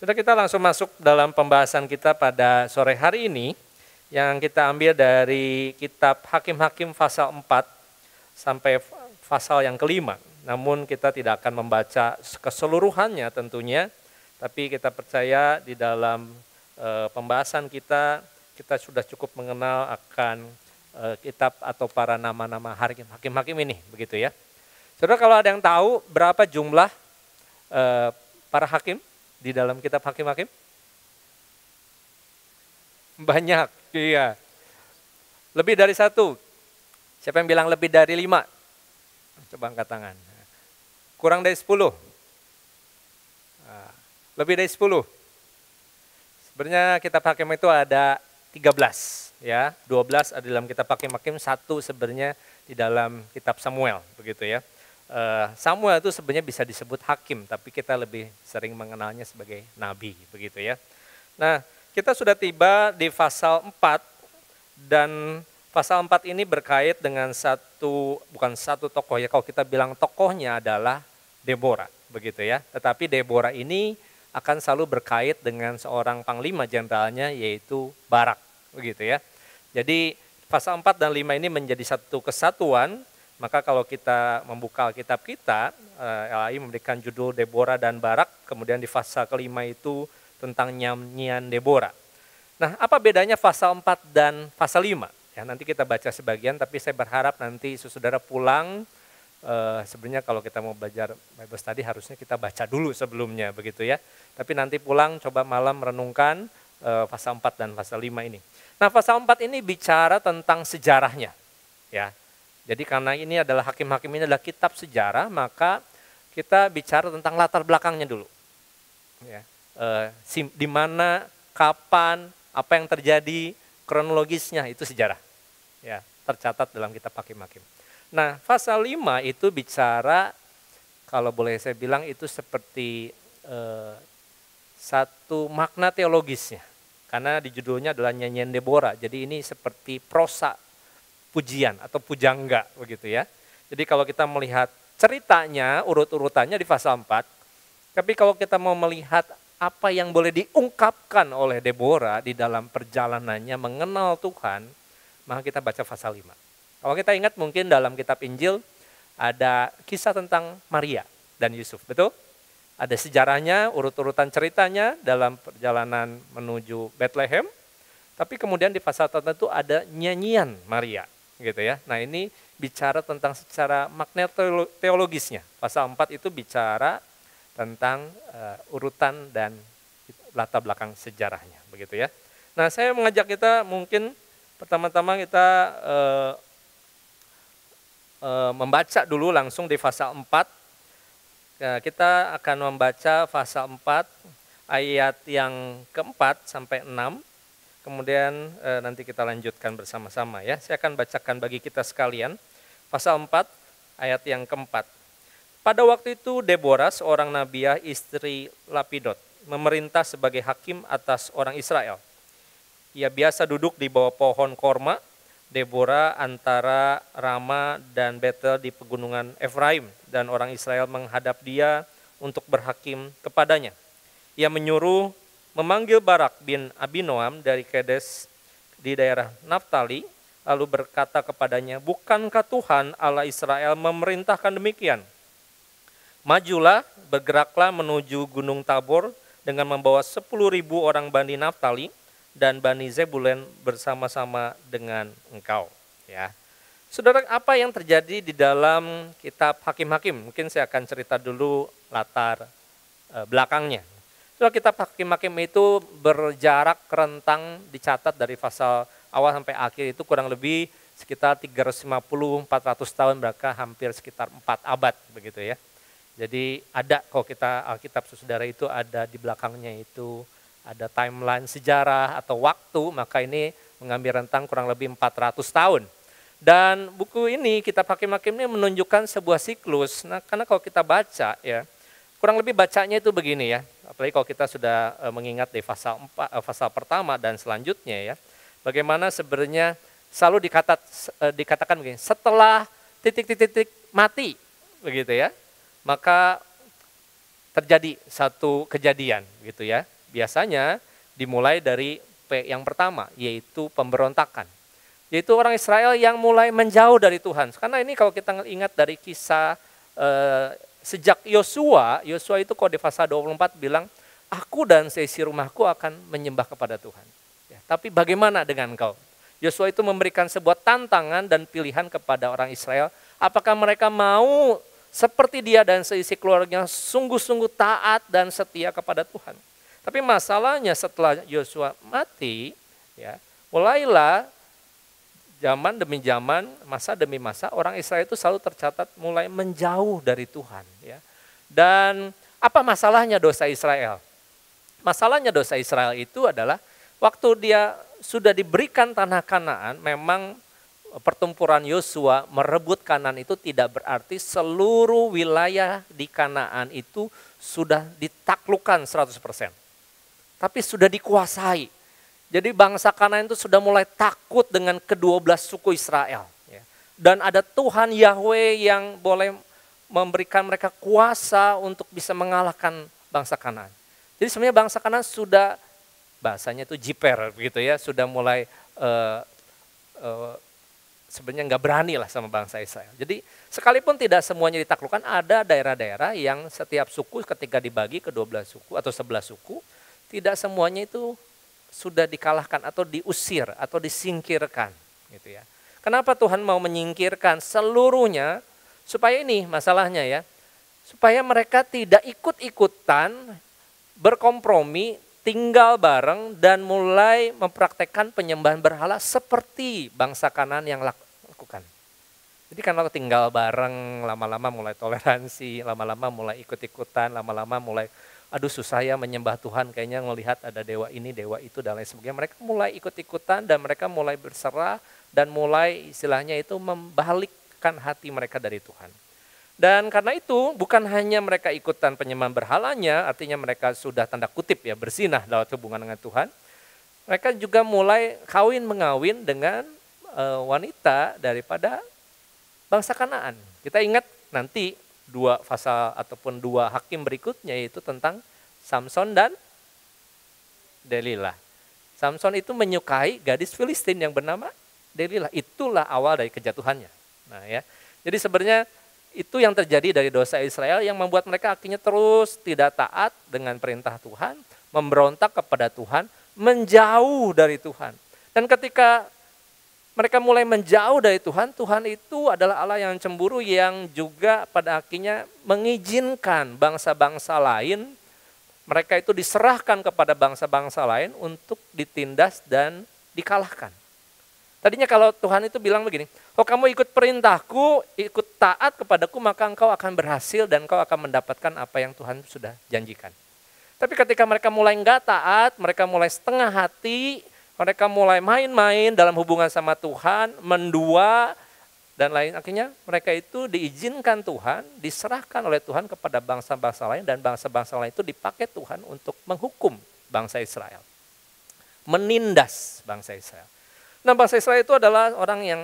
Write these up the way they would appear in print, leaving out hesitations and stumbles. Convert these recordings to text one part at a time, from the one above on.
Sudah, kita langsung masuk dalam pembahasan kita pada sore hari ini yang kita ambil dari kitab Hakim-Hakim pasal 4 sampai pasal yang kelima. Namun kita tidak akan membaca keseluruhannya tentunya, tapi kita percaya di dalam pembahasan kita sudah cukup mengenal akan kitab atau para nama-nama hakim-hakim ini, begitu ya. Saudara, kalau ada yang tahu berapa jumlah para hakim di dalam kitab Hakim-Hakim? Banyak, iya. Lebih dari satu. Siapa yang bilang lebih dari 5? Coba angkat tangan. Kurang dari 10? Lebih dari 10? Sebenarnya kitab Hakim itu ada 13. Ya, 12 ada dalam kitab Hakim-Hakim, 1 sebenarnya di dalam kitab Samuel, begitu ya. Samuel itu sebenarnya bisa disebut hakim, tapi kita lebih sering mengenalnya sebagai nabi, begitu ya. Nah, kita sudah tiba di pasal 4, dan pasal 4 ini berkait dengan bukan satu tokoh ya, kalau kita bilang tokohnya adalah Deborah, begitu ya. Tetapi Deborah ini akan selalu berkait dengan seorang panglima jenderalnya, yaitu Barak, begitu ya. Jadi pasal 4 dan 5 ini menjadi satu kesatuan. Maka kalau kita membuka Alkitab kita, LAI memberikan judul Deborah dan Barak, kemudian di pasal kelima itu tentang nyanyian Deborah. Nah, apa bedanya pasal 4 dan pasal 5? Ya, nanti kita baca sebagian, tapi saya berharap nanti saudara pulang, sebenarnya kalau kita mau belajar Bible study harusnya kita baca dulu sebelumnya, begitu ya. Tapi nanti pulang coba malam merenungkan pasal 4 dan pasal 5 ini. Nah, pasal 4 ini bicara tentang sejarahnya, ya. Jadi karena ini adalah Hakim-Hakim ini adalah kitab sejarah, maka kita bicara tentang latar belakangnya dulu. Ya, di mana, kapan, apa yang terjadi, kronologisnya itu sejarah. Ya, tercatat dalam kitab Hakim-Hakim. Nah, pasal 5 itu bicara, kalau boleh saya bilang itu seperti satu makna teologisnya. Karena di judulnya adalah nyanyian Deborah, jadi ini seperti prosa pujian atau pujangga, begitu ya. Jadi kalau kita melihat ceritanya, urut-urutannya di pasal 4, tapi kalau kita mau melihat apa yang boleh diungkapkan oleh Deborah di dalam perjalanannya mengenal Tuhan, maka kita baca pasal 5. Kalau kita ingat mungkin dalam kitab Injil ada kisah tentang Maria dan Yusuf, betul? Ada sejarahnya, urut-urutan ceritanya dalam perjalanan menuju Bethlehem, tapi kemudian di pasal tertentu ada nyanyian Maria, gitu ya. Nah, ini bicara tentang secara makna teologisnya. Pasal 4 itu bicara tentang urutan dan latar belakang sejarahnya, begitu ya. Nah, saya mengajak kita mungkin pertama-tama kita membaca dulu langsung di pasal 4. Kita akan membaca pasal 4 ayat yang keempat sampai 6. Kemudian nanti kita lanjutkan bersama-sama ya. Saya akan bacakan bagi kita sekalian. Pasal 4 ayat yang keempat. Pada waktu itu Deborah, seorang nabiah istri Lapidot, memerintah sebagai hakim atas orang Israel. Ia biasa duduk di bawah pohon korma, Deborah antara Rama dan Betel di pegunungan Efraim, dan orang Israel menghadap dia untuk berhakim kepadanya. Ia menyuruh memanggil Barak bin Abinoam dari Kedes di daerah Naftali, lalu berkata kepadanya, bukankah Tuhan Allah Israel memerintahkan demikian? Majulah, bergeraklah menuju Gunung Tabor dengan membawa 10.000 orang Bani Naftali dan Bani Zebulun bersama-sama dengan engkau. Ya, saudara, apa yang terjadi di dalam kitab Hakim-Hakim? Mungkin saya akan cerita dulu latar belakangnya. Soal kitab Hakim-Hakim itu berjarak rentang dicatat dari pasal awal sampai akhir itu kurang lebih sekitar 350-400 tahun, berarti hampir sekitar 4 abad, begitu ya. Jadi ada, kalau kita Alkitab saudara itu ada di belakangnya itu ada timeline sejarah atau waktu, maka ini mengambil rentang kurang lebih 400 tahun. Dan buku ini, kitab Hakim-Hakim ini menunjukkan sebuah siklus. Nah, karena kalau kita baca ya, kurang lebih bacanya itu begini ya. Apalagi kalau kita sudah mengingat di pasal pertama dan selanjutnya ya. Bagaimana sebenarnya selalu dikatakan begini, setelah titik-titik mati, begitu ya. Maka terjadi satu kejadian gitu ya. Biasanya dimulai dari P yang pertama, yaitu pemberontakan. Yaitu orang Israel yang mulai menjauh dari Tuhan. Karena ini kalau kita ingat dari kisah sejak Yosua itu kalau di pasal 24 bilang, aku dan seisi rumahku akan menyembah kepada Tuhan. Ya, tapi bagaimana dengan engkau? Yosua itu memberikan sebuah tantangan dan pilihan kepada orang Israel. Apakah mereka mau seperti dia dan seisi keluarganya sungguh-sungguh taat dan setia kepada Tuhan. Tapi masalahnya setelah Yosua mati, ya, mulailah zaman demi zaman, masa demi masa, orang Israel itu selalu tercatat mulai menjauh dari Tuhan. Ya. Dan apa masalahnya dosa Israel? Masalahnya dosa Israel itu adalah waktu dia sudah diberikan tanah Kanaan, memang pertempuran Yosua merebut Kanaan itu tidak berarti seluruh wilayah di Kanaan itu sudah ditaklukkan 100%. Tapi sudah dikuasai. Jadi bangsa Kanaan itu sudah mulai takut dengan ke-12 suku Israel. Dan ada Tuhan Yahweh yang boleh memberikan mereka kuasa untuk bisa mengalahkan bangsa Kanaan. Jadi sebenarnya bangsa Kanaan sudah, bahasanya itu jiper begitu ya, sudah mulai sebenarnya nggak berani lah sama bangsa Israel. Jadi sekalipun tidak semuanya ditaklukkan, ada daerah-daerah yang setiap suku ketika dibagi ke 12 suku atau 11 suku, tidak semuanya itu sudah dikalahkan atau diusir atau disingkirkan gitu ya. Kenapa Tuhan mau menyingkirkan seluruhnya? Supaya ini masalahnya ya. Supaya mereka tidak ikut-ikutan berkompromi, tinggal bareng dan mulai mempraktekkan penyembahan berhala seperti bangsa Kanaan yang lakukan. Jadi kalau tinggal bareng, lama-lama mulai toleransi, lama-lama mulai ikut-ikutan, lama-lama mulai aduh susah ya menyembah Tuhan, kayaknya ngelihat ada dewa ini, dewa itu dan lain sebagainya. Mereka mulai ikut-ikutan dan mereka mulai berserah dan mulai istilahnya itu membalikkan hati mereka dari Tuhan. Dan karena itu bukan hanya mereka ikutan penyembahan berhalanya, artinya mereka sudah tanda kutip ya berzinah dalam hubungan dengan Tuhan. Mereka juga mulai kawin mengawin dengan wanita daripada bangsa Kanaan. Kita ingat nanti 2 pasal ataupun 2 hakim berikutnya yaitu tentang Samson dan Delilah. Samson itu menyukai gadis Filistin yang bernama Delilah. Itulah awal dari kejatuhannya. Nah ya. Jadi sebenarnya itu yang terjadi dari dosa Israel yang membuat mereka akhirnya terus tidak taat dengan perintah Tuhan, memberontak kepada Tuhan, menjauh dari Tuhan. Dan ketika mereka mulai menjauh dari Tuhan, Tuhan itu adalah Allah yang cemburu yang juga pada akhirnya mengizinkan bangsa-bangsa lain, mereka itu diserahkan kepada bangsa-bangsa lain untuk ditindas dan dikalahkan. Tadinya kalau Tuhan itu bilang begini, kalau kamu ikut perintahku, ikut taat kepadaku, maka engkau akan berhasil dan engkau akan mendapatkan apa yang Tuhan sudah janjikan. Tapi ketika mereka mulai enggak taat, mereka mulai setengah hati, mereka mulai main-main dalam hubungan sama Tuhan, mendua, dan lain. Akhirnya mereka itu diizinkan Tuhan, diserahkan oleh Tuhan kepada bangsa-bangsa lain, dan bangsa-bangsa lain itu dipakai Tuhan untuk menghukum bangsa Israel. Menindas bangsa Israel. Nah bangsa Israel itu adalah orang yang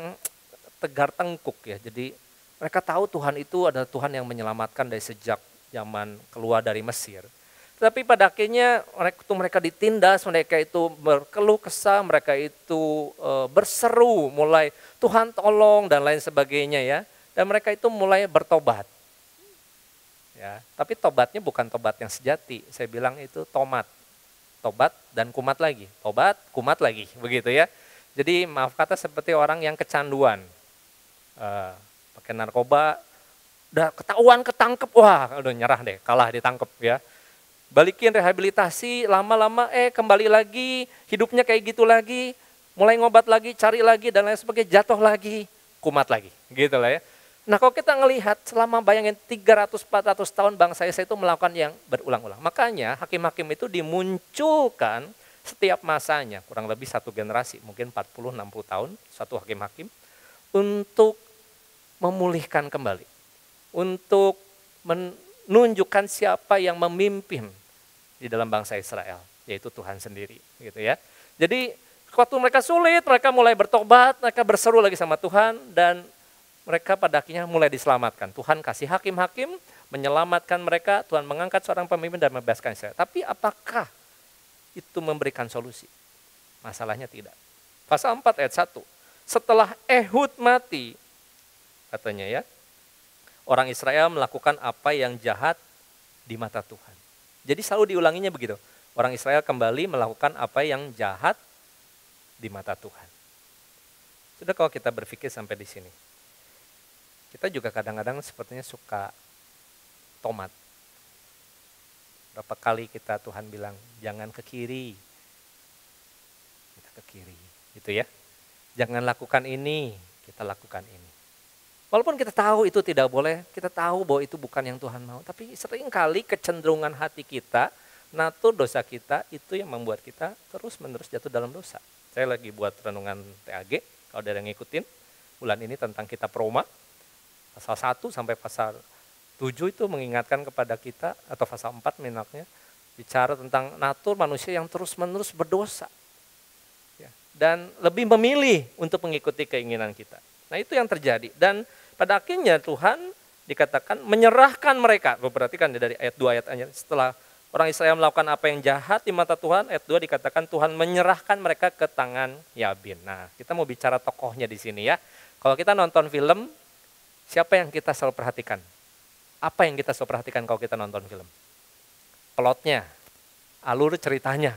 tegar tengkuk ya. Jadi mereka tahu Tuhan itu adalah Tuhan yang menyelamatkan dari sejak zaman keluar dari Mesir. Tapi pada akhirnya mereka ditindas, mereka itu berkeluh kesah, mereka itu berseru mulai Tuhan tolong dan lain sebagainya ya. Dan mereka itu mulai bertobat. Ya, tapi tobatnya bukan tobat yang sejati. Saya bilang itu tomat. Tobat dan kumat lagi. Tobat, kumat lagi. Begitu ya. Jadi maaf kata seperti orang yang kecanduan. Pakai narkoba, udah ketahuan ketangkep, wah udah nyerah deh, kalah ditangkep ya. Balikin rehabilitasi, lama-lama kembali lagi, hidupnya kayak gitu lagi, mulai ngobat lagi, cari lagi dan lain sebagainya, jatuh lagi, kumat lagi, gitu lah ya. Nah kalau kita ngelihat selama bayangin 300-400 tahun bangsa Israel itu melakukan yang berulang-ulang. Makanya hakim-hakim itu dimunculkan setiap masanya, kurang lebih satu generasi, mungkin 40-60 tahun, satu hakim-hakim, untuk memulihkan kembali, untuk menunjukkan siapa yang memimpin di dalam bangsa Israel, yaitu Tuhan sendiri, gitu ya. Jadi waktu mereka sulit, mereka mulai bertobat, mereka berseru lagi sama Tuhan dan mereka pada akhirnya mulai diselamatkan. Tuhan kasih hakim-hakim, menyelamatkan mereka, Tuhan mengangkat seorang pemimpin dan membebaskan Israel. Tapi apakah itu memberikan solusi? Masalahnya tidak. Pasal 4 ayat 1. Setelah Ehud mati, katanya ya, orang Israel melakukan apa yang jahat di mata Tuhan. Jadi selalu diulanginya begitu. Orang Israel kembali melakukan apa yang jahat di mata Tuhan. Sudah, kalau kita berpikir sampai di sini, kita juga kadang-kadang sepertinya suka tomat. Berapa kali kita Tuhan bilang, jangan ke kiri. Kita ke kiri, gitu ya. Jangan lakukan ini, kita lakukan ini. Walaupun kita tahu itu tidak boleh, kita tahu bahwa itu bukan yang Tuhan mau. Tapi seringkali kecenderungan hati kita, natur dosa kita, itu yang membuat kita terus-menerus jatuh dalam dosa. Saya lagi buat renungan TAG, kalau ada yang ngikutin, bulan ini tentang kitab Roma, pasal 1 sampai pasal 7 itu mengingatkan kepada kita, atau pasal 4 minatnya, bicara tentang natur manusia yang terus-menerus berdosa. Ya, dan lebih memilih untuk mengikuti keinginan kita. Nah itu yang terjadi. Dan pada akhirnya Tuhan dikatakan menyerahkan mereka. Perhatikan dari ayat 2 ayatnya, setelah orang Israel melakukan apa yang jahat di mata Tuhan, ayat 2 dikatakan Tuhan menyerahkan mereka ke tangan Yabin. Nah, kita mau bicara tokohnya di sini ya. Kalau kita nonton film, siapa yang kita selalu perhatikan? Apa yang kita selalu perhatikan kalau kita nonton film? Plotnya, alur ceritanya,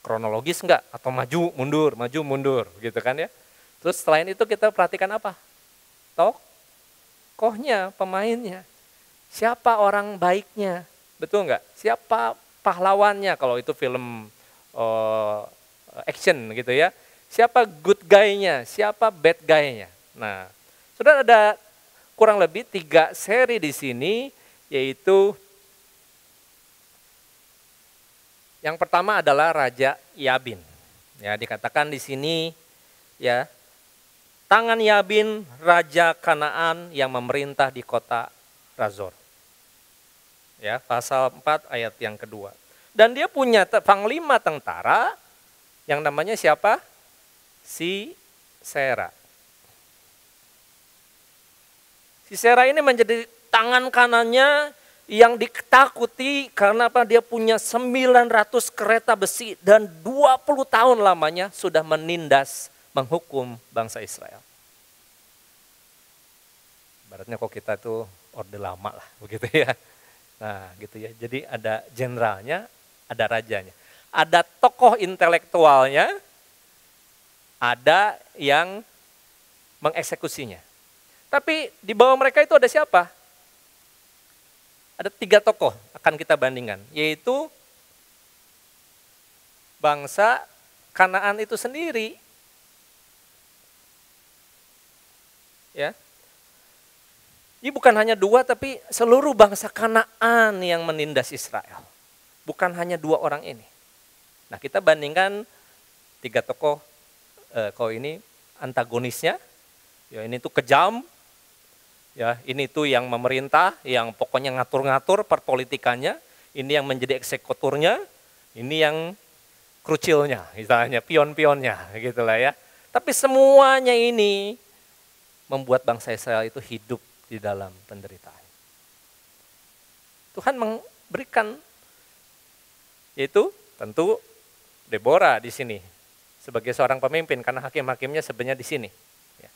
kronologis enggak? Atau maju mundur, gitu kan ya. Terus selain itu kita perhatikan apa? Tokohnya, pemainnya. Siapa orang baiknya? Betul nggak? Siapa pahlawannya kalau itu film action gitu ya? Siapa good guy-nya? Siapa bad guy-nya? Nah, sudah ada kurang lebih 3 seri di sini, yaitu yang pertama adalah Raja Yabin. Ya, dikatakan di sini ya, tangan Yabin, Raja Kanaan yang memerintah di kota Razor. Ya, pasal 4 ayat yang kedua. Dan dia punya panglima tentara yang namanya siapa? Sisera. Sisera ini menjadi tangan kanannya yang ditakuti karena apa? Dia punya 900 kereta besi dan 20 tahun lamanya sudah menindas, menghukum bangsa Israel. Ibaratnya kok kita tuh orde lama lah, begitu ya. Nah gitu ya, jadi ada jenderalnya, ada rajanya. Ada tokoh intelektualnya, ada yang mengeksekusinya. Tapi di bawah mereka itu ada siapa? Ada 3 tokoh akan kita bandingkan, yaitu bangsa Kanaan itu sendiri. Ya. Ini bukan hanya 2, tapi seluruh bangsa Kanaan yang menindas Israel. Bukan hanya 2 orang ini. Nah kita bandingkan 3 tokoh, kalau ini antagonisnya, ya ini tuh kejam, ya ini tuh yang memerintah, yang pokoknya ngatur-ngatur perpolitikannya, ini yang menjadi eksekutornya, ini yang krucilnya, misalnya pion-pionnya, gitulah ya. Tapi semuanya ini membuat bangsa Israel itu hidup di dalam penderitaan. Tuhan memberikan, yaitu tentu Deborah di sini sebagai seorang pemimpin karena hakim-hakimnya sebenarnya di sini. Ya.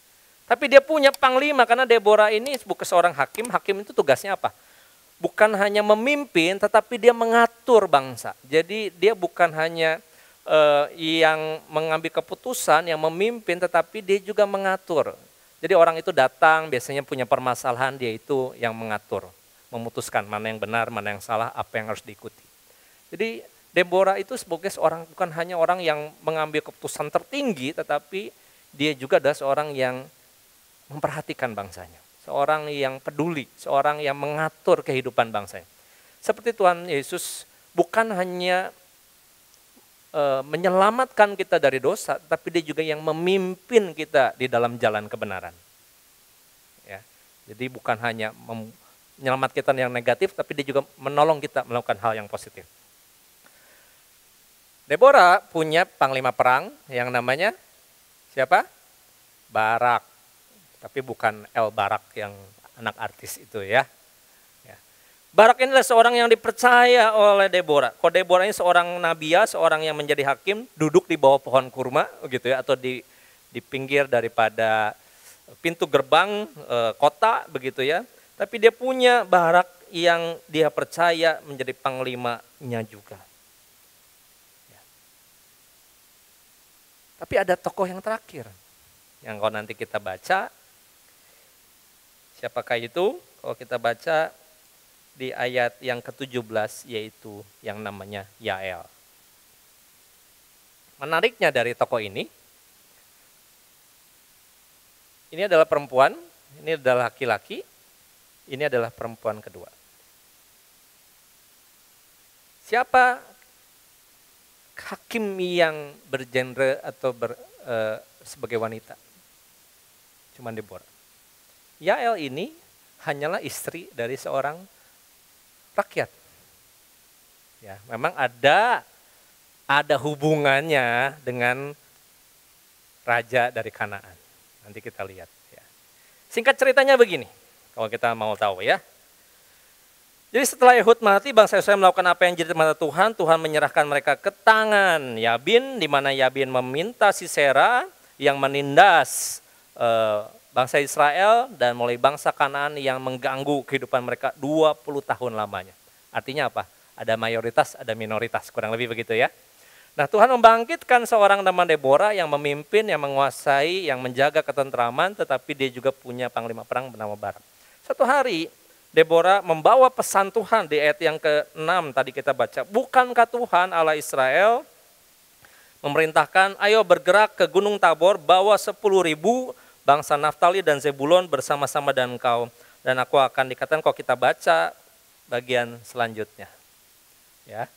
Tapi dia punya panglima karena Deborah ini bukan seorang hakim. Hakim itu tugasnya apa? Bukan hanya memimpin, tetapi dia mengatur bangsa. Jadi dia bukan hanya yang mengambil keputusan, yang memimpin, tetapi dia juga mengatur. Jadi orang itu datang, biasanya punya permasalahan, dia itu yang mengatur, memutuskan mana yang benar, mana yang salah, apa yang harus diikuti. Jadi Deborah itu sebagai seorang, bukan hanya orang yang mengambil keputusan tertinggi, tetapi dia juga adalah seorang yang memperhatikan bangsanya. Seorang yang peduli, seorang yang mengatur kehidupan bangsanya. Seperti Tuhan Yesus bukan hanya menyelamatkan kita dari dosa, tapi dia juga yang memimpin kita di dalam jalan kebenaran. Ya, jadi bukan hanya menyelamatkan kita yang negatif, tapi dia juga menolong kita melakukan hal yang positif. Deborah punya panglima perang yang namanya siapa? Barak, tapi bukan El Barak yang anak artis itu ya. Ya. Barak ini adalah seorang yang dipercaya oleh Deborah. Kalau Deborah ini seorang nabia, seorang yang menjadi hakim, duduk di bawah pohon kurma gitu ya, atau di pinggir daripada pintu gerbang kota begitu ya. Tapi dia punya Barak yang dia percaya menjadi panglimanya juga. Ya. Tapi ada tokoh yang terakhir yang kalau nanti kita baca, siapakah itu? Kalau kita baca di ayat yang ke-17 yaitu yang namanya Yael. Menariknya dari tokoh ini adalah perempuan, ini adalah laki-laki, ini adalah perempuan kedua. Siapa hakim yang bergenre atau sebagai wanita? Cuman Deborah. Yael ini hanyalah istri dari seorang rakyat. Ya, memang ada hubungannya dengan raja dari Kanaan. Nanti kita lihat ya. Singkat ceritanya begini, kalau kita mau tahu ya. Jadi setelah Ehud mati, bangsa Israel melakukan apa yang jadi mata Tuhan. Tuhan menyerahkan mereka ke tangan Yabin, di mana Yabin meminta Sisera yang menindas bangsa Israel dan mulai bangsa Kanaan yang mengganggu kehidupan mereka 20 tahun lamanya. Artinya apa? Ada mayoritas, ada minoritas, kurang lebih begitu ya. Nah, Tuhan membangkitkan seorang nama Deborah yang memimpin, yang menguasai, yang menjaga ketentraman, tetapi dia juga punya panglima perang bernama Barak. Suatu hari Deborah membawa pesan Tuhan di ayat yang ke-6 tadi kita baca. Bukankah Tuhan Allah Israel memerintahkan, ayo bergerak ke Gunung Tabor, bawa 10.000 bangsa Naftali dan Zebulon bersama-sama dengan engkau. Dan aku akan dikatakan kalau kita baca bagian selanjutnya. Ya.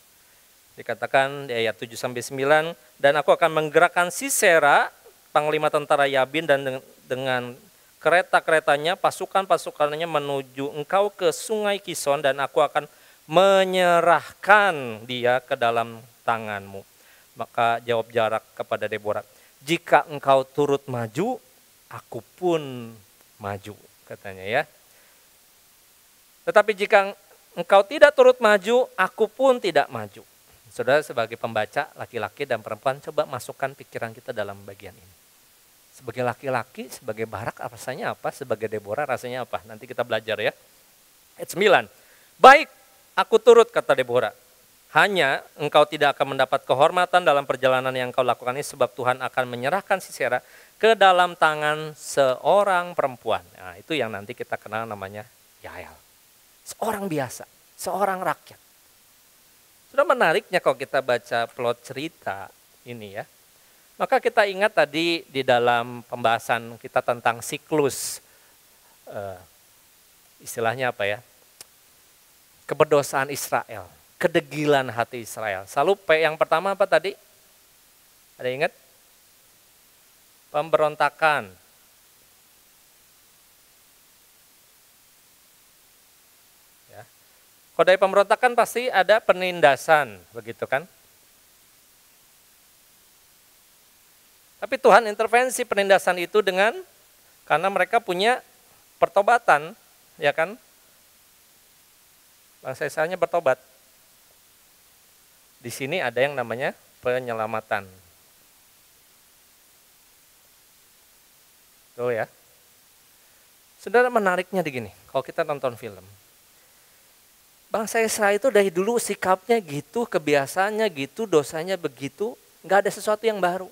Dikatakan di ayat 7-9, dan aku akan menggerakkan Sisera, panglima tentara Yabin, dan dengan kereta-keretanya, pasukan-pasukannya menuju engkau ke sungai Kison, dan aku akan menyerahkan dia ke dalam tanganmu. Maka jawab Barak kepada Deborah, jika engkau turut maju, aku pun maju, katanya ya. Tetapi jika engkau tidak turut maju, aku pun tidak maju. Saudara sebagai pembaca laki-laki dan perempuan, coba masukkan pikiran kita dalam bagian ini. Sebagai laki-laki, sebagai Barak rasanya apa? Sebagai Deborah rasanya apa? Nanti kita belajar ya. Ayat 9. Baik, aku turut, kata Deborah. Hanya engkau tidak akan mendapat kehormatan dalam perjalanan yang kau lakukan ini, sebab Tuhan akan menyerahkan Sisera ke dalam tangan seorang perempuan. Nah, itu yang nanti kita kenal namanya Yael. Seorang biasa, seorang rakyat. Sudah menariknya kalau kita baca plot cerita ini ya. Maka kita ingat tadi di dalam pembahasan kita tentang siklus, istilahnya apa ya, keberdosaan Israel, kedegilan hati Israel. Selalu yang pertama apa tadi? Ada ingat? Pemberontakan. Ya. Kalau dari pemberontakan pasti ada penindasan, begitu kan? Tapi Tuhan intervensi penindasan itu karena mereka punya pertobatan, ya kan? Bangsa Israelnya bertobat. Di sini ada yang namanya penyelamatan. Tuh ya. Saudara, menariknya begini, kalau kita nonton film. Bangsa Israel itu dari dulu sikapnya gitu, kebiasaannya gitu, dosanya begitu, nggak ada sesuatu yang baru.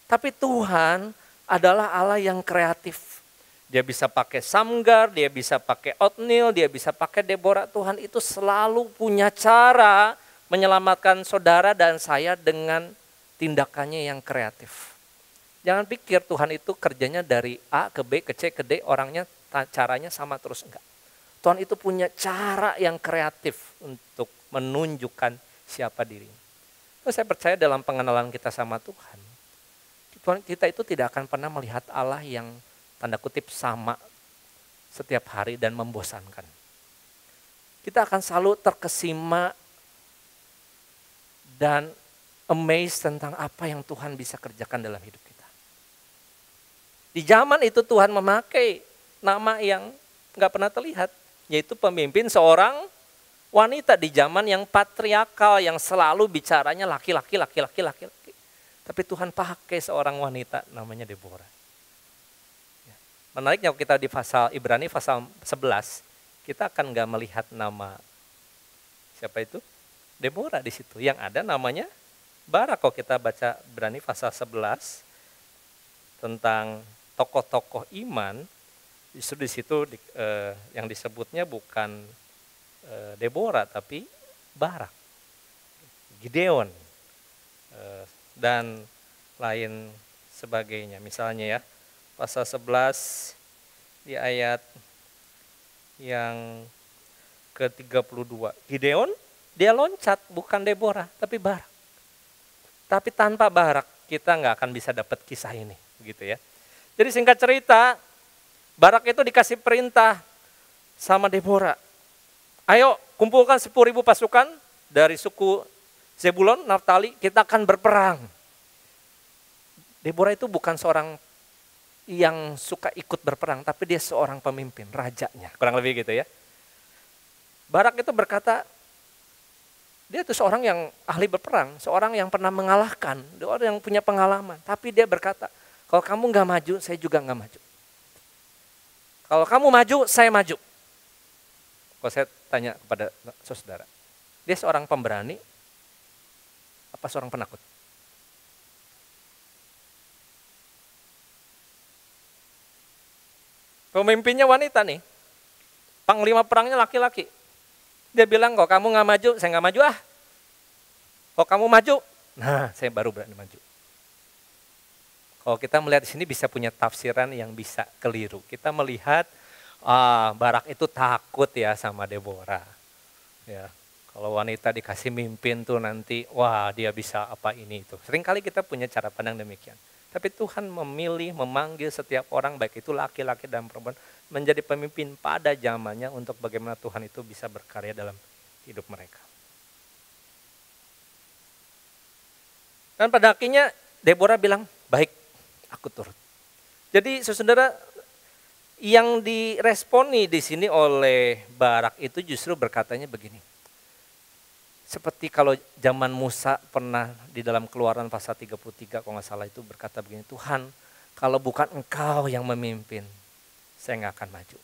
Tapi Tuhan adalah Allah yang kreatif. Dia bisa pakai Samgar, dia bisa pakai Otniel, dia bisa pakai Deborah. Tuhan itu selalu punya cara menyelamatkan saudara dan saya dengan tindakannya yang kreatif. Jangan pikir Tuhan itu kerjanya dari A ke B ke C ke D, orangnya caranya sama terus, enggak. Tuhan itu punya cara yang kreatif untuk menunjukkan siapa dirinya. Terus saya percaya dalam pengenalan kita sama Tuhan, kita itu tidak akan pernah melihat Allah yang tanda kutip sama setiap hari dan membosankan. Kita akan selalu terkesima dan amazed tentang apa yang Tuhan bisa kerjakan dalam hidup kita. Di zaman itu Tuhan memakai nama yang gak pernah terlihat. yaitu pemimpin seorang wanita di zaman yang patriarkal, yang selalu bicaranya laki-laki, laki-laki, laki-laki. Tapi Tuhan pakai seorang wanita namanya Deborah. Menariknya kita di pasal Ibrani pasal 11, kita akan nggak melihat nama siapa itu? Deborah di situ. Yang ada namanya Barak. Kalau kita baca Ibrani pasal 11 tentang tokoh-tokoh iman, justru di situ yang disebutnya bukan Deborah tapi Barak, Gideon, dan lain sebagainya. Misalnya ya, pasal 11 di ayat yang ke-32. Gideon dia loncat, bukan Deborah tapi Barak. Tapi tanpa Barak kita nggak akan bisa dapat kisah ini, begitu ya. Jadi singkat cerita, Barak itu dikasih perintah sama Deborah. Ayo kumpulkan 10.000 pasukan dari suku Zebulon, Naftali, kita akan berperang. Deborah itu bukan seorang yang suka ikut berperang, tapi dia seorang pemimpin, rajanya, kurang lebih gitu ya. Barak itu berkata, dia itu seorang yang ahli berperang, seorang yang pernah mengalahkan, orang yang punya pengalaman. Tapi dia berkata, kalau kamu nggak maju, saya juga nggak maju. Kalau kamu maju, saya maju. Kalau saya tanya kepada saudara, dia seorang pemberani, apa seorang penakut? Pemimpinnya wanita nih, panglima perangnya laki-laki. Dia bilang, kalau kamu nggak maju, saya nggak maju ah. Kalau kamu maju, nah saya baru berani maju. Kalau kita melihat di sini bisa punya tafsiran yang bisa keliru. Kita melihat Barak itu takut ya sama Deborah. Ya, kalau wanita dikasih mimpin tuh nanti, wah dia bisa apa ini itu. Seringkali kita punya cara pandang demikian. Tapi Tuhan memilih, memanggil setiap orang, baik itu laki-laki dan perempuan, menjadi pemimpin pada zamannya untuk bagaimana Tuhan itu bisa berkarya dalam hidup mereka. Dan pada akhirnya Deborah bilang, baik, aku turut. Jadi saudara, yang diresponi di sini oleh Barak itu justru berkatanya begini. Seperti kalau zaman Musa pernah di dalam Keluaran pasal 33 kalau nggak salah itu berkata begini, Tuhan kalau bukan engkau yang memimpin, saya nggak akan maju.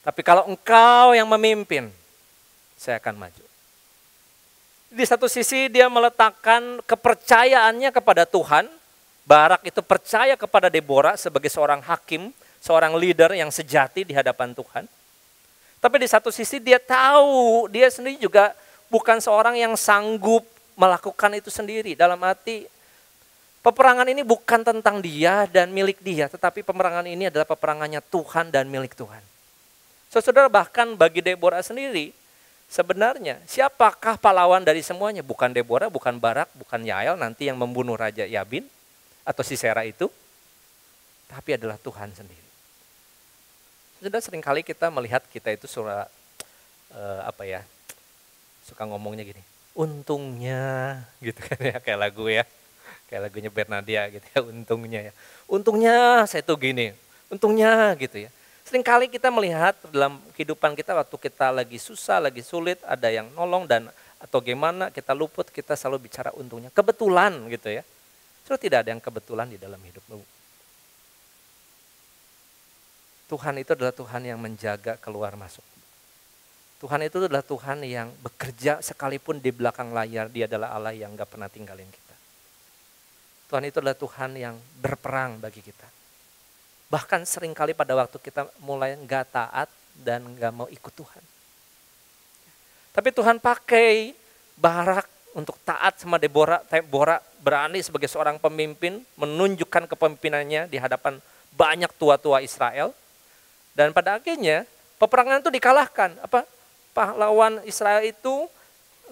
Tapi kalau engkau yang memimpin, saya akan maju. Di satu sisi dia meletakkan kepercayaannya kepada Tuhan. Barak itu percaya kepada Deborah sebagai seorang hakim, seorang leader yang sejati di hadapan Tuhan. Tapi di satu sisi dia tahu, dia sendiri juga bukan seorang yang sanggup melakukan itu sendiri. Dalam arti peperangan ini bukan tentang dia dan milik dia, tetapi peperangan ini adalah peperangannya Tuhan dan milik Tuhan. Saudara, bahkan bagi Deborah sendiri, sebenarnya siapakah pahlawan dari semuanya? Bukan Deborah, bukan Barak, bukan Yael nanti yang membunuh Raja Yabin atau Sisera itu, tapi adalah Tuhan sendiri. Sudah seringkali kita melihat kita itu suka ngomongnya gini, untungnya gitu kan ya, kayak lagu ya, kayak lagunya Bernadia gitu ya, untungnya ya, untungnya saya tuh gini, untungnya gitu ya. Seringkali kita melihat dalam kehidupan kita waktu kita lagi susah, lagi sulit, ada yang nolong dan atau gimana kita luput, kita selalu bicara untungnya, kebetulan gitu ya. Terus tidak ada yang kebetulan di dalam hidupmu. Tuhan itu adalah Tuhan yang menjaga keluar masuk. Tuhan itu adalah Tuhan yang bekerja sekalipun di belakang layar, dia adalah Allah yang gak pernah tinggalin kita. Tuhan itu adalah Tuhan yang berperang bagi kita. Bahkan seringkali pada waktu kita mulai gak taat dan gak mau ikut Tuhan. Tapi Tuhan pakai Barak untuk taat sama Deborah. Deborah berani sebagai seorang pemimpin menunjukkan kepemimpinannya di hadapan banyak tua-tua Israel. Dan pada akhirnya peperangan itu dikalahkan. Pahlawan Israel itu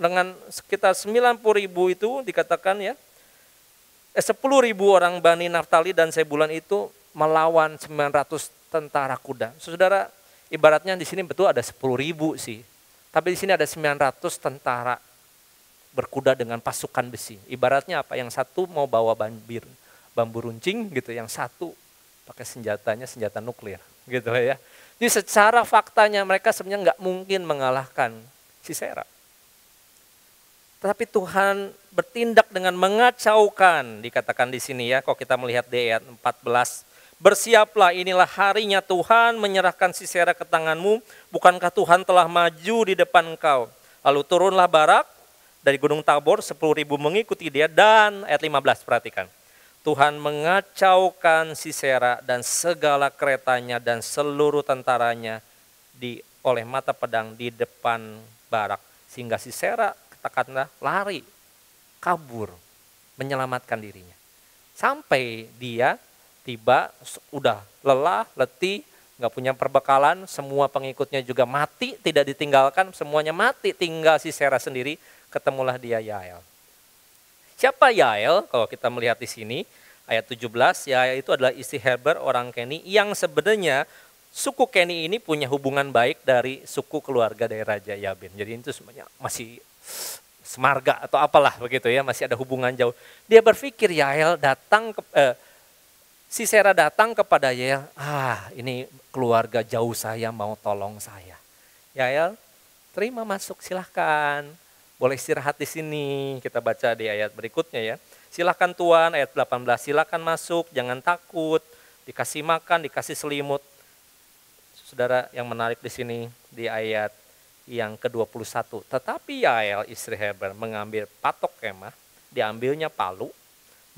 dengan sekitar 90.000 itu dikatakan ya, 10.000 orang Bani Naftali dan Zebulon itu melawan 900 tentara kuda. Saudara, ibaratnya di sini betul ada 10.000 sih. Tapi di sini ada 900 tentara berkuda dengan pasukan besi. Ibaratnya apa? Yang satu mau bawa bambu runcing gitu, yang satu pakai senjata nuklir gitu ya. Jadi secara faktanya mereka sebenarnya nggak mungkin mengalahkan Sisera. Tetapi Tuhan bertindak dengan mengacaukan, dikatakan di sini ya, kalau kita melihat di ayat 14. Bersiaplah, inilah harinya Tuhan menyerahkan Sisera ke tanganmu, bukankah Tuhan telah maju di depan engkau. Lalu turunlah Barak dari Gunung Tabor, 10.000 mengikuti dia, dan ayat 15 perhatikan. Tuhan mengacaukan Sisera dan segala keretanya dan seluruh tentaranya oleh mata pedang di depan Barak. Sehingga Sisera katakanlah lari, kabur, menyelamatkan dirinya. Sampai dia tiba, udah lelah, letih, nggak punya perbekalan, semua pengikutnya juga mati, tidak ditinggalkan, semuanya mati, tinggal Sisera sendiri, ketemulah dia Yael. Siapa Yael? Kalau kita melihat di sini, ayat 17, Yael itu adalah istri Heber, orang Keni, yang sebenarnya suku Keni ini punya hubungan baik dari suku keluarga dari Raja Yabin. Jadi itu semuanya masih semarga atau apalah begitu ya, masih ada hubungan jauh. Dia berpikir Yael Sisera datang kepada Yael, ini keluarga jauh saya mau tolong saya. Yael, terima masuk, silahkan. Boleh istirahat di sini, kita baca di ayat berikutnya ya. Silahkan Tuan, ayat 18, silahkan masuk, jangan takut, dikasih makan, dikasih selimut. Saudara, yang menarik di sini di ayat yang ke-21. Tetapi Yael istri Heber mengambil patok kemah, diambilnya palu,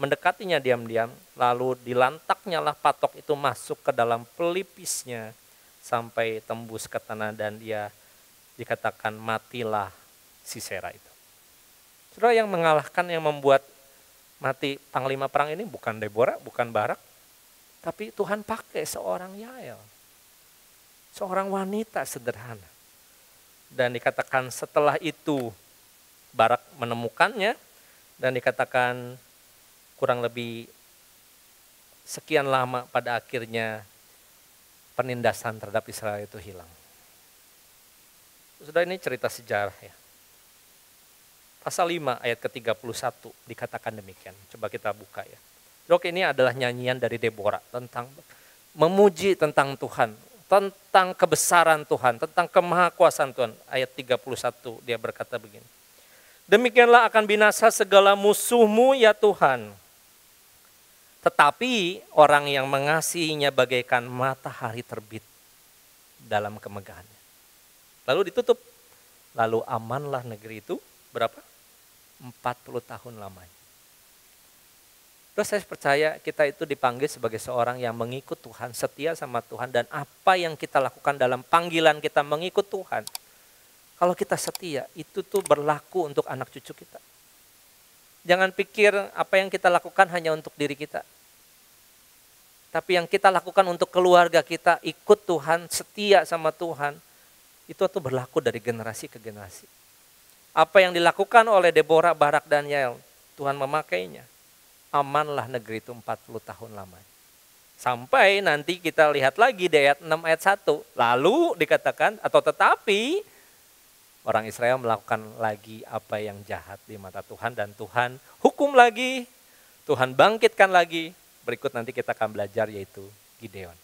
mendekatinya diam-diam, lalu dilantaknya lah patok itu masuk ke dalam pelipisnya sampai tembus ke tanah, dan dia dikatakan matilah Sisera itu. Saudara, yang mengalahkan, yang membuat mati panglima perang ini bukan Deborah, bukan Barak, tapi Tuhan pakai seorang Yael. Seorang wanita sederhana. Dan dikatakan setelah itu Barak menemukannya, dan dikatakan kurang lebih sekian lama pada akhirnya penindasan terhadap Israel itu hilang. Sudah, ini cerita sejarah ya. Pasal 5 ayat ke-31 dikatakan demikian. Coba kita buka ya. Dok, ini adalah nyanyian dari Deborah tentang memuji tentang Tuhan, tentang kebesaran Tuhan, tentang kemahakuasaan Tuhan. Ayat 31 dia berkata begini. Demikianlah akan binasa segala musuhmu ya Tuhan. Tetapi orang yang mengasihinya bagaikan matahari terbit dalam kemegahannya. Lalu ditutup. Lalu amanlah negeri itu berapa? 40 tahun lamanya. Terus saya percaya kita itu dipanggil sebagai seorang yang mengikut Tuhan, setia sama Tuhan, dan apa yang kita lakukan dalam panggilan kita mengikut Tuhan. Kalau kita setia, itu tuh berlaku untuk anak cucu kita. Jangan pikir apa yang kita lakukan hanya untuk diri kita. Tapi yang kita lakukan untuk keluarga kita, ikut Tuhan, setia sama Tuhan, itu tuh berlaku dari generasi ke generasi. Apa yang dilakukan oleh Deborah, Barak, dan Yael, Tuhan memakainya. Amanlah negeri itu 40 tahun lamanya. Sampai nanti kita lihat lagi di ayat 6 ayat 1. Lalu dikatakan, atau tetapi orang Israel melakukan lagi apa yang jahat di mata Tuhan, dan Tuhan hukum lagi, Tuhan bangkitkan lagi. Berikut nanti kita akan belajar, yaitu Gideon.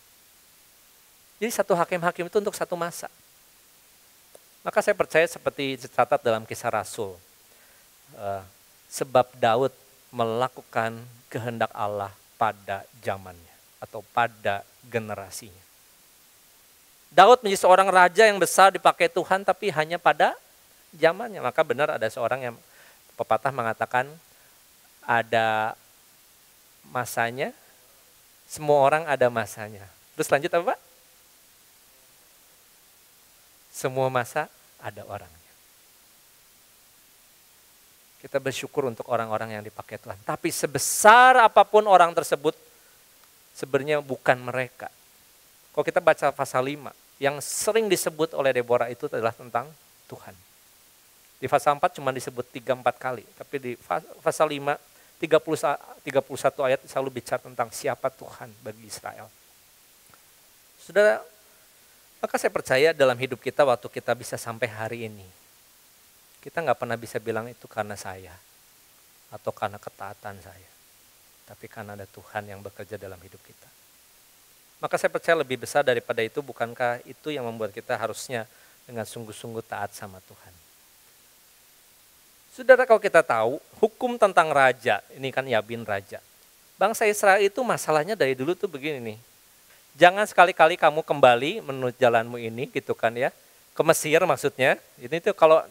Jadi satu hakim-hakim itu untuk satu masa. Maka saya percaya seperti dicatat dalam Kisah Rasul. Sebab Daud melakukan kehendak Allah pada zamannya atau pada generasinya. Daud menjadi seorang raja yang besar dipakai Tuhan, tapi hanya pada zamannya. Maka benar ada seorang yang pepatah mengatakan ada masanya, semua orang ada masanya. Terus lanjut apa Pak? Semua masa ada orangnya. Kita bersyukur untuk orang-orang yang dipakai Tuhan. Tapi sebesar apapun orang tersebut, sebenarnya bukan mereka. Kalau kita baca pasal 5, yang sering disebut oleh Deborah itu adalah tentang Tuhan. Di pasal 4 cuma disebut 3-4 kali. Tapi di pasal 5, 31 ayat selalu bicara tentang siapa Tuhan bagi Israel. Saudara, maka saya percaya dalam hidup kita waktu kita bisa sampai hari ini, kita gak pernah bisa bilang itu karena saya, atau karena ketaatan saya. Tapi karena ada Tuhan yang bekerja dalam hidup kita. Maka saya percaya lebih besar daripada itu, bukankah itu yang membuat kita harusnya dengan sungguh-sungguh taat sama Tuhan. Saudara, kalau kita tahu hukum tentang raja, ini kan Yabin raja. Bangsa Israel itu masalahnya dari dulu tuh begini nih. Jangan sekali-kali kamu kembali menurut jalanmu ini gitu kan ya. Ke Mesir maksudnya. Ini tuh kalau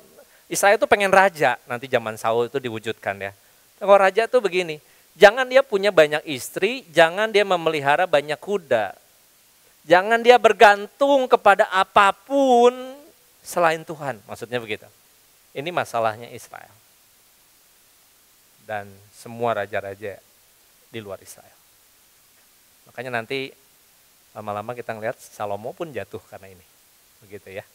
Israel tuh pengen raja, nanti zaman Saul itu diwujudkan ya. Kalau raja tuh begini, jangan dia punya banyak istri, jangan dia memelihara banyak kuda. Jangan dia bergantung kepada apapun selain Tuhan, maksudnya begitu. Ini masalahnya Israel. Dan semua raja-raja di luar Israel. Makanya nanti lama-lama kita ngelihat Salomo pun jatuh karena ini. Begitu ya.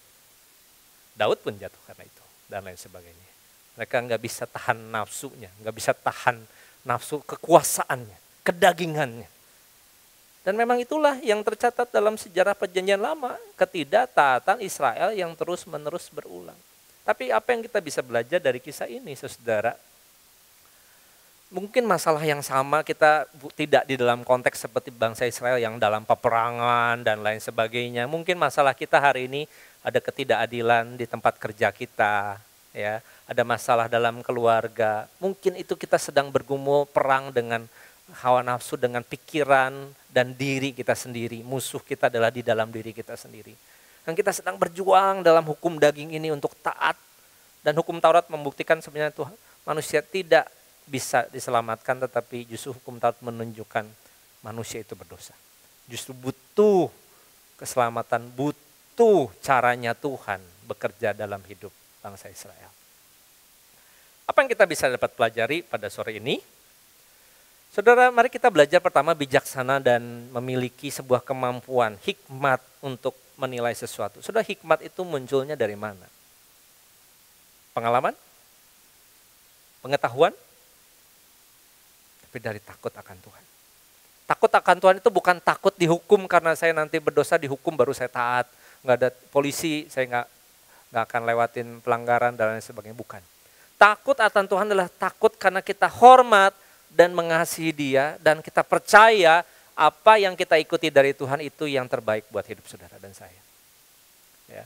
Daud pun jatuh karena itu. Dan lain sebagainya. Mereka nggak bisa tahan nafsunya, nggak bisa tahan nafsu kekuasaannya, kedagingannya. Dan memang itulah yang tercatat dalam sejarah perjanjian lama, ketidaktaatan Israel yang terus-menerus berulang. Tapi apa yang kita bisa belajar dari kisah ini, saudara? Mungkin masalah yang sama kita tidak di dalam konteks seperti bangsa Israel yang dalam peperangan dan lain sebagainya. Mungkin masalah kita hari ini ada ketidakadilan di tempat kerja kita, ya, ada masalah dalam keluarga. Mungkin itu kita sedang bergumul perang dengan hawa nafsu, dengan pikiran dan diri kita sendiri. Musuh kita adalah di dalam diri kita sendiri. Dan kita sedang berjuang dalam hukum daging ini untuk taat. Dan hukum Taurat membuktikan sebenarnya Tuhan, manusia tidak bisa diselamatkan, tetapi justru hukum Taurat menunjukkan manusia itu berdosa. Justru butuh keselamatan, butuh caranya Tuhan bekerja dalam hidup bangsa Israel. Apa yang kita bisa dapat pelajari pada sore ini? Saudara, mari kita belajar pertama bijaksana dan memiliki sebuah kemampuan, hikmat untuk menilai sesuatu. Saudara, hikmat itu munculnya dari mana? Pengalaman? Pengetahuan? Tapi dari takut akan Tuhan. Takut akan Tuhan itu bukan takut dihukum karena saya nanti berdosa dihukum baru saya taat. Nggak ada polisi, saya nggak akan lewatin pelanggaran dan lain sebagainya. Bukan. Takut akan Tuhan adalah takut karena kita hormat dan mengasihi Dia dan kita percaya apa yang kita ikuti dari Tuhan itu yang terbaik buat hidup saudara dan saya. Ya.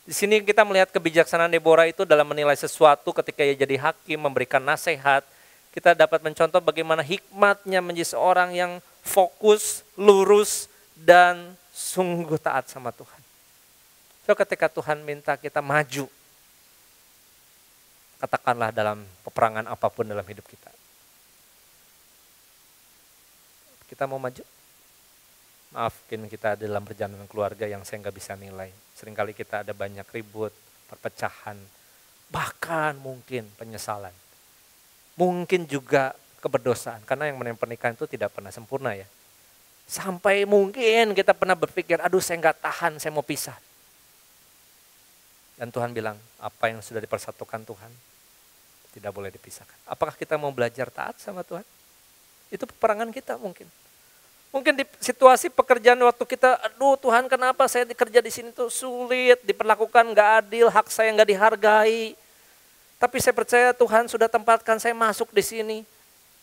Di sini kita melihat kebijaksanaan Deborah itu dalam menilai sesuatu ketika ia jadi hakim, memberikan nasihat. Kita dapat mencontoh bagaimana hikmatnya menjadi seorang yang fokus, lurus, dan sungguh taat sama Tuhan. So ketika Tuhan minta kita maju, katakanlah dalam peperangan apapun dalam hidup kita. Kita mau maju? Maafkan kita dalam perjalanan keluarga yang saya nggak bisa nilai. Seringkali kita ada banyak ribut, perpecahan, bahkan mungkin penyesalan. Mungkin juga keberdosaan, karena yang namanya pernikahan itu tidak pernah sempurna ya. Sampai mungkin kita pernah berpikir, aduh saya nggak tahan, saya mau pisah. Dan Tuhan bilang, apa yang sudah dipersatukan Tuhan, tidak boleh dipisahkan. Apakah kita mau belajar taat sama Tuhan? Itu peperangan kita mungkin. Mungkin di situasi pekerjaan waktu kita, aduh Tuhan kenapa saya dikerja di sini tuh sulit, diperlakukan nggak adil, hak saya nggak dihargai. Tapi saya percaya Tuhan sudah tempatkan saya masuk di sini.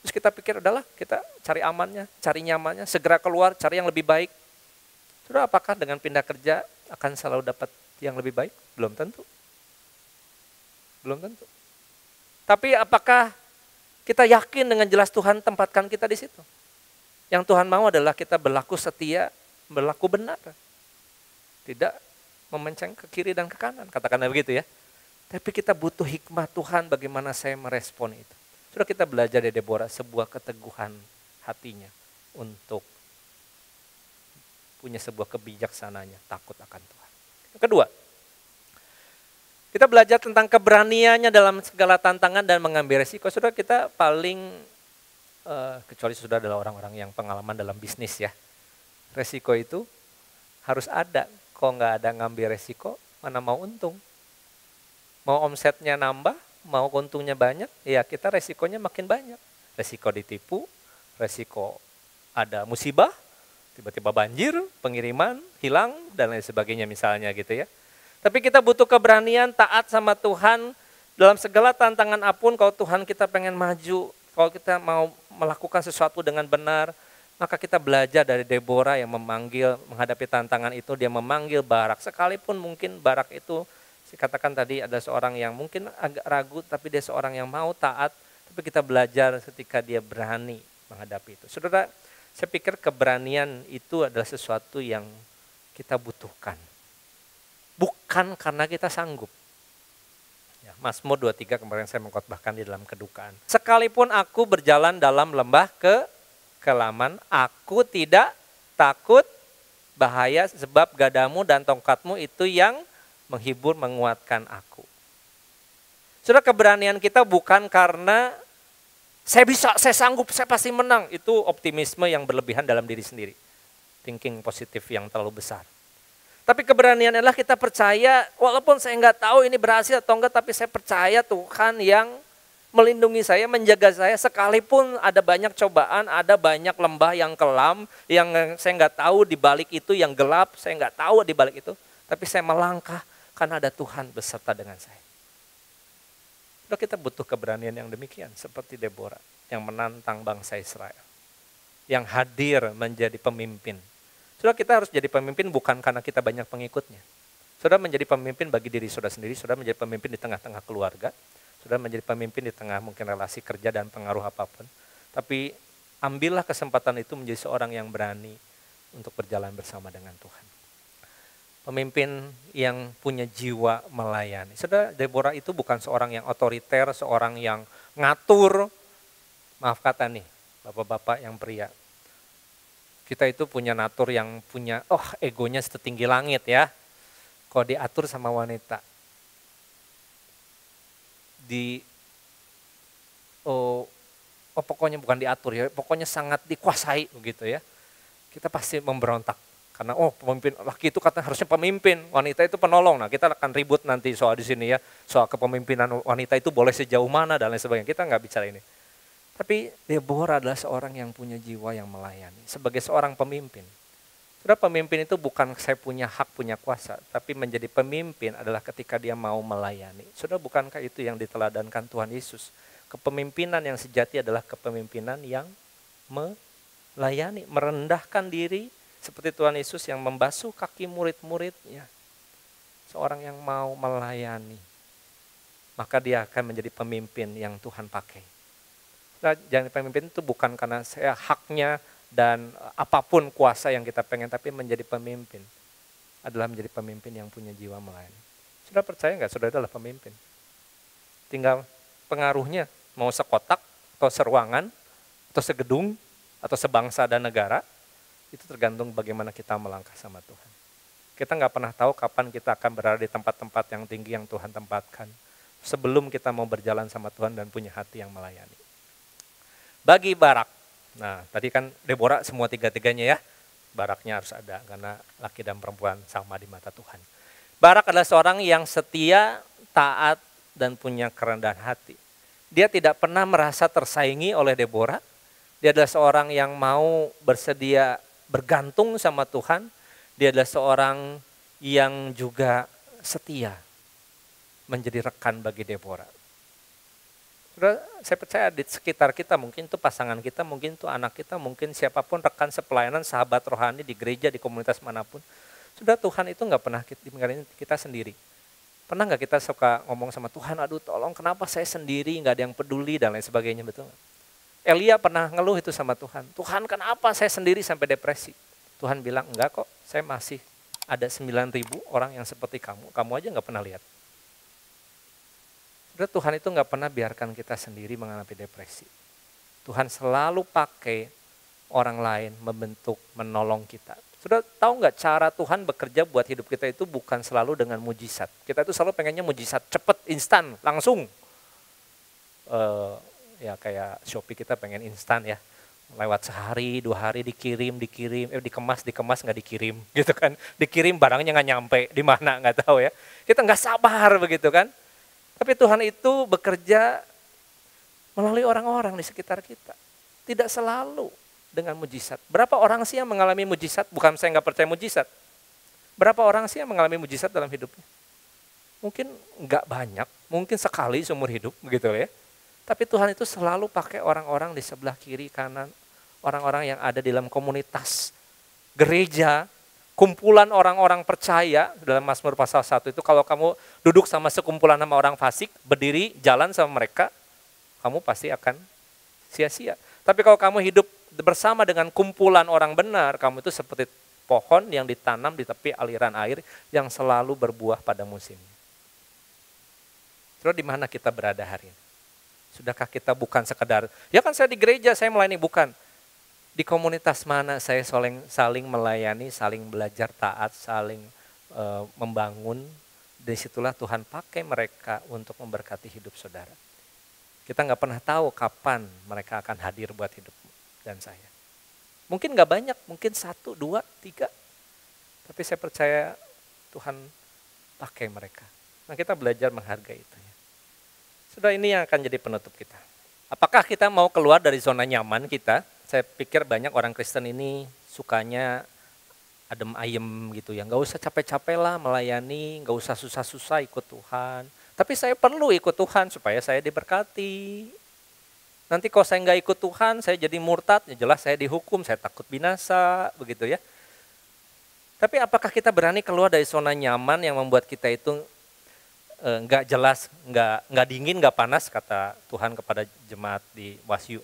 Terus kita pikir, udahlah kita cari amannya, cari nyamannya, segera keluar, cari yang lebih baik. Sudah apakah dengan pindah kerja akan selalu dapat yang lebih baik? Belum tentu. Belum tentu. Tapi apakah kita yakin dengan jelas Tuhan tempatkan kita di situ? Yang Tuhan mau adalah kita berlaku setia, berlaku benar. Tidak memenceng ke kiri dan ke kanan, katakanlah begitu ya. Tapi kita butuh hikmah Tuhan bagaimana saya merespon itu. Sudah kita belajar dari Deborah sebuah keteguhan hatinya untuk punya sebuah kebijaksananya, takut akan Tuhan. Yang kedua, kita belajar tentang keberaniannya dalam segala tantangan dan mengambil resiko. Saudara, kita paling, kecuali sudah adalah orang-orang yang pengalaman dalam bisnis ya. Resiko itu harus ada. Kalau nggak ada ngambil resiko, mana mau untung. Mau omsetnya nambah, mau untungnya banyak, ya kita resikonya makin banyak. Resiko ditipu, resiko ada musibah, tiba-tiba banjir, pengiriman, hilang, dan lain sebagainya misalnya gitu ya. Tapi kita butuh keberanian taat sama Tuhan dalam segala tantangan apapun. Kalau Tuhan kita pengen maju, kalau kita mau melakukan sesuatu dengan benar, Maka kita belajar dari Deborah yang menghadapi tantangan itu, dia memanggil Barak. Sekalipun mungkin Barak itu, saya katakan tadi ada seorang yang mungkin agak ragu, tapi dia seorang yang mau taat. Tapi kita belajar ketika dia berani menghadapi itu. Saudara, saya pikir keberanian itu adalah sesuatu yang kita butuhkan. Bukan karena kita sanggup. Ya, Mazmur 23 kemarin saya mengkhotbahkan di dalam kedukaan. Sekalipun aku berjalan dalam lembah kelaman, aku tidak takut bahaya sebab gadamu dan tongkatmu itu yang menghibur, menguatkan aku. Saudara, keberanian kita bukan karena saya bisa, saya sanggup, saya pasti menang. Itu optimisme yang berlebihan dalam diri sendiri. Thinking positif yang terlalu besar. Tapi keberanian adalah kita percaya, walaupun saya nggak tahu ini berhasil atau enggak, tapi saya percaya Tuhan yang melindungi saya, menjaga saya, sekalipun ada banyak cobaan, ada banyak lembah yang kelam, yang saya nggak tahu di balik itu, yang gelap, saya nggak tahu di balik itu, tapi saya melangkah karena ada Tuhan beserta dengan saya. Lalu kita butuh keberanian yang demikian, seperti Deborah yang menantang bangsa Israel, yang hadir menjadi pemimpin. Saudara, kita harus jadi pemimpin bukan karena kita banyak pengikutnya. Saudara menjadi pemimpin bagi diri saudara sendiri, saudara menjadi pemimpin di tengah-tengah keluarga, saudara menjadi pemimpin di tengah mungkin relasi kerja dan pengaruh apapun. Tapi ambillah kesempatan itu menjadi seorang yang berani untuk berjalan bersama dengan Tuhan. Pemimpin yang punya jiwa melayani. Saudara, Deborah itu bukan seorang yang otoriter, seorang yang ngatur. Maaf kata nih, bapak-bapak yang pria. Kita itu punya natur yang punya, egonya setinggi langit ya. Kalau diatur sama wanita. Pokoknya bukan diatur ya, pokoknya sangat dikuasai begitu ya. Kita pasti memberontak. Karena pemimpin laki itu katanya harusnya pemimpin, wanita itu penolong. Nah, kita akan ribut nanti soal di sini ya, soal kepemimpinan wanita itu boleh sejauh mana dan lain sebagainya. Kita nggak bicara ini. Tapi Deborah adalah seorang yang punya jiwa yang melayani. Sebagai seorang pemimpin. Saudara, pemimpin itu bukan saya punya hak, punya kuasa. Tapi menjadi pemimpin adalah ketika dia mau melayani. Saudara, bukankah itu yang diteladankan Tuhan Yesus? Kepemimpinan yang sejati adalah kepemimpinan yang melayani. Merendahkan diri seperti Tuhan Yesus yang membasuh kaki murid-muridnya. Seorang yang mau melayani. Maka dia akan menjadi pemimpin yang Tuhan pakai. Jangan pemimpin itu bukan karena saya haknya dan apapun kuasa yang kita pengen, tapi menjadi pemimpin adalah menjadi pemimpin yang punya jiwa melayani. Sudah percaya nggak saudara adalah pemimpin? Tinggal pengaruhnya mau sekotak atau seruangan atau segedung atau sebangsa dan negara, itu tergantung bagaimana kita melangkah sama Tuhan. Kita nggak pernah tahu kapan kita akan berada di tempat-tempat yang tinggi yang Tuhan tempatkan sebelum kita mau berjalan sama Tuhan dan punya hati yang melayani. Bagi Barak, nah tadi kan Deborah semua tiga-tiganya ya, Baraknya harus ada karena laki dan perempuan sama di mata Tuhan. Barak adalah seorang yang setia, taat, dan punya kerendahan hati. Dia tidak pernah merasa tersaingi oleh Deborah, dia adalah seorang yang mau bersedia bergantung sama Tuhan, dia adalah seorang yang juga setia menjadi rekan bagi Deborah. Saya percaya di sekitar kita, mungkin itu pasangan kita, mungkin itu anak kita, mungkin siapapun rekan sepelayanan, sahabat rohani di gereja, di komunitas manapun. Sudah, Tuhan itu nggak pernah kita sendiri. Pernah nggak kita suka ngomong sama Tuhan, aduh tolong kenapa saya sendiri, nggak ada yang peduli dan lain sebagainya, betul nggak? Elia pernah ngeluh itu sama Tuhan. Tuhan kenapa saya sendiri sampai depresi? Tuhan bilang enggak kok, saya masih ada 9.000 orang yang seperti kamu aja nggak pernah lihat. Tuhan itu nggak pernah biarkan kita sendiri mengalami depresi. Tuhan selalu pakai orang lain membentuk, menolong kita. Sudah tahu nggak cara Tuhan bekerja buat hidup kita itu bukan selalu dengan mujizat. Kita itu selalu pengennya mujizat cepet, instan, langsung. Ya kayak Shopee kita pengen instan ya. Lewat sehari, 2 hari dikirim, dikemas nggak dikirim gitu kan. Dikirim barangnya nggak nyampe, di mana nggak tahu ya. Kita nggak sabar begitu kan. Tapi Tuhan itu bekerja melalui orang-orang di sekitar kita. Tidak selalu dengan mujizat. Berapa orang sih yang mengalami mujizat? Bukan saya nggak percaya mujizat. Berapa orang sih yang mengalami mujizat dalam hidupnya? Mungkin nggak banyak, mungkin sekali seumur hidup begitu ya. Tapi Tuhan itu selalu pakai orang-orang di sebelah kiri kanan. orang-orang yang ada di dalam komunitas gereja, kumpulan orang-orang percaya. Dalam Mazmur pasal 1 itu kalau kamu duduk sama sekumpulan sama orang fasik, berdiri jalan sama mereka, kamu pasti akan sia-sia. Tapi kalau kamu hidup bersama dengan kumpulan orang benar, kamu itu seperti pohon yang ditanam di tepi aliran air yang selalu berbuah pada musimnya. Terus di mana kita berada hari ini? Sudahkah kita bukan sekedar, ya kan saya di gereja, saya melayani, bukan. Di komunitas mana saya saling melayani, saling belajar taat, saling membangun. Disitulah Tuhan pakai mereka untuk memberkati hidup saudara. Kita nggak pernah tahu kapan mereka akan hadir buat hidup dan saya. Mungkin nggak banyak, mungkin 1, 2, 3. Tapi saya percaya Tuhan pakai mereka. Nah kita belajar menghargai itu. Sudah, ini yang akan jadi penutup kita. Apakah kita mau keluar dari zona nyaman kita? Saya pikir banyak orang Kristen ini sukanya adem ayem gitu ya. Nggak usah capek-capek lah melayani, nggak usah susah-susah ikut Tuhan. Tapi saya perlu ikut Tuhan supaya saya diberkati. Nanti kalau saya nggak ikut Tuhan, saya jadi murtad, ya jelas saya dihukum, saya takut binasa, begitu ya. Tapi apakah kita berani keluar dari zona nyaman yang membuat kita itu nggak jelas, nggak dingin, nggak panas, kata Tuhan kepada jemaat di Wahyu,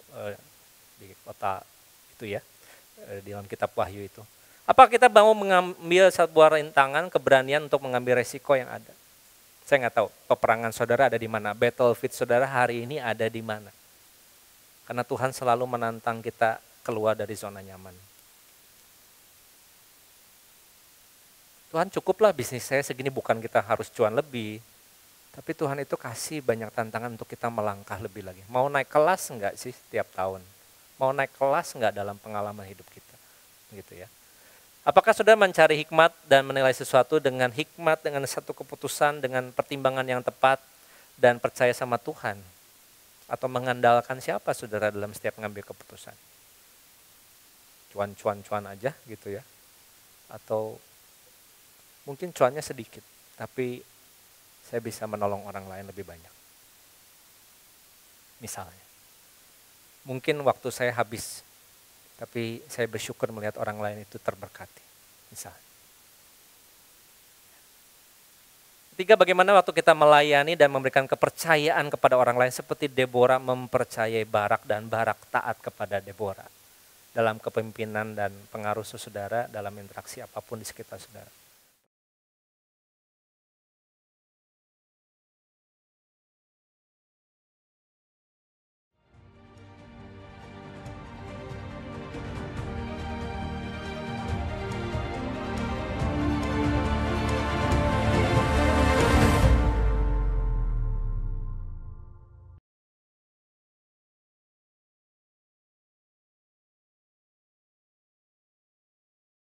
di kota itu ya, di dalam kitab Wahyu itu. Apa kita mau mengambil sebuah rintangan, keberanian untuk mengambil resiko yang ada? Saya nggak tahu peperangan saudara ada di mana, battlefield saudara hari ini ada di mana. Karena Tuhan selalu menantang kita keluar dari zona nyaman. Tuhan, cukuplah bisnis saya segini, bukan kita harus cuan lebih. Tapi Tuhan itu kasih banyak tantangan untuk kita melangkah lebih lagi. Mau naik kelas enggak sih tiap tahun? Mau naik kelas enggak dalam pengalaman hidup kita? Gitu ya. Apakah saudara mencari hikmat dan menilai sesuatu dengan hikmat, dengan satu keputusan, dengan pertimbangan yang tepat, dan percaya sama Tuhan? Atau mengandalkan siapa saudara dalam setiap mengambil keputusan? Cuan-cuan aja gitu ya. Atau mungkin cuannya sedikit, tapi saya bisa menolong orang lain lebih banyak. Misalnya, mungkin waktu saya habis, tapi saya bersyukur melihat orang lain itu terberkati. Misalnya. Ketiga, bagaimana waktu kita melayani dan memberikan kepercayaan kepada orang lain seperti Deborah mempercayai Barak dan Barak taat kepada Deborah dalam kepemimpinan dan pengaruh saudara dalam interaksi apapun di sekitar saudara.